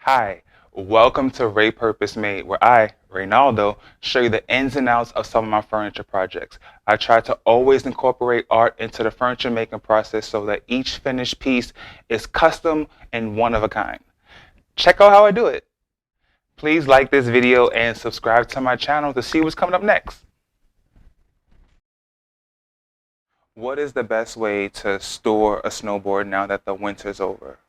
Hi, welcome to Reypurposed Made, where I, Reinaldo, show you the ins and outs of some of my furniture projects. I try to always incorporate art into the furniture making process so that each finished piece is custom and one of a kind. Check out how I do it. Please like this video and subscribe to my channel to see what's coming up next. What is the best way to store a snowboard now that the winter's over?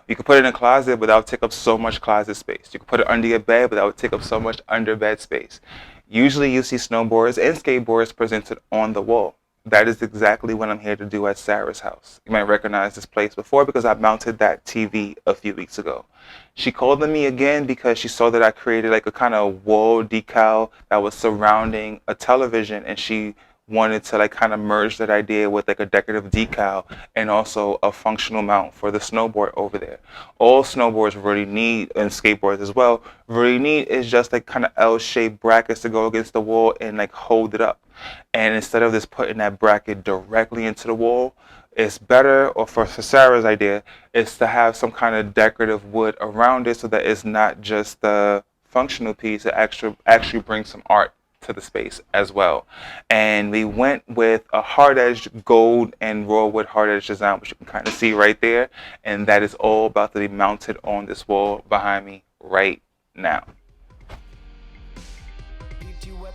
You can put it in a closet, but that would take up so much closet space. You can put it under your bed, but that would take up so much under bed space. Usually you see snowboards and skateboards presented on the wall. That is exactly what I'm here to do at Sarah's house. You might recognize this place before because I mounted that TV a few weeks ago. She called on me again because she saw that I created like a kind of wall decal that was surrounding a television, and she wanted to like kind of merge that idea with like a decorative decal and also a functional mount for the snowboard over there. All snowboards really need, and skateboards as well, really need is just like kind of L-shaped brackets to go against the wall and like hold it up. And instead of just putting that bracket directly into the wall, it's better, or for Sarah's idea, is to have some kind of decorative wood around it so that it's not just the functional piece, it actually brings some art to the space as well. And we went with a hard edge gold and raw wood hard edge design, which you can kind of see right there, and that is all about to be mounted on this wall behind me right now.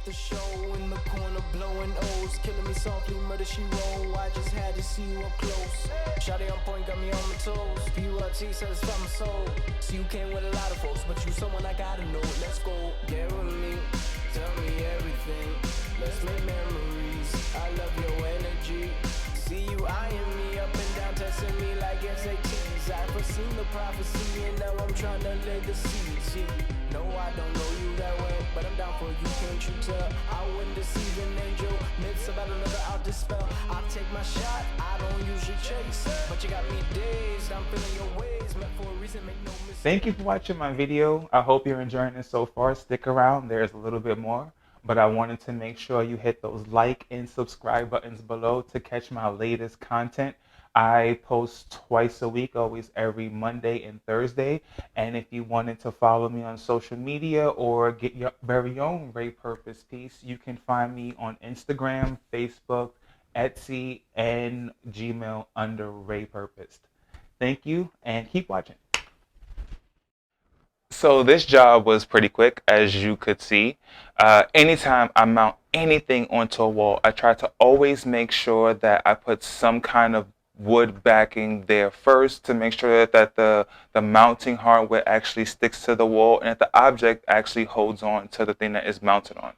The show in the corner blowing O's, killing me softly, murder she roll. I just had to see you up close. Shawty on point, got me on my toes. PULT satisfy my soul. See you came with a lot of folks, but you someone I gotta know. Let's go, get with me, tell me everything. Let's make memories. I love your energy. See you eyeing me up and down, testing me like SATs. I've foreseen the prophecy, and now I'm trying to live the seed. See, no, I don't know you that well, but I'm down for you, can't you tell? I wouldn't deceive an angel, myths about another I'll dispel. I take my shot, I don't usually chase, but you got me dazed, I'm feeling your ways, meant for a reason, make no mistake. Thank you for watching my video. I hope you're enjoying it so far. Stick around, there's a little bit more, but I wanted to make sure you hit those like and subscribe buttons below to catch my latest content. I post twice a week, always every Monday and Thursday. And if you wanted to follow me on social media or get your very own Reypurposed piece, you can find me on Instagram, Facebook, Etsy, and Gmail under Reypurposed. Thank you and keep watching. So this job was pretty quick, as you could see. Anytime I mount anything onto a wall, I try to always make sure that I put some kind of wood backing there first to make sure that the mounting hardware actually sticks to the wall and that the object actually holds on to the thing that is mounted on.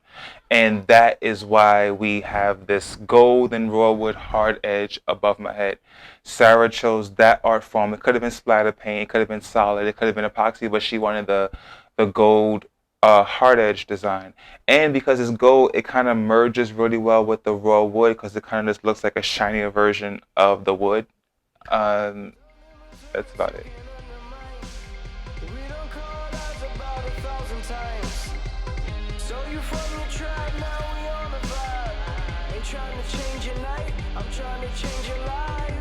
And that is why we have this gold and raw wood hard edge above my head. Sarah chose that art form. It could have been splatter paint, it could have been solid, it could have been epoxy, but she wanted the gold hard edge design. And because it's gold, it kind of merges really well with the raw wood because it kind of just looks like a shinier version of the wood. That's about it. Trying to change your night, I'm trying to change your life.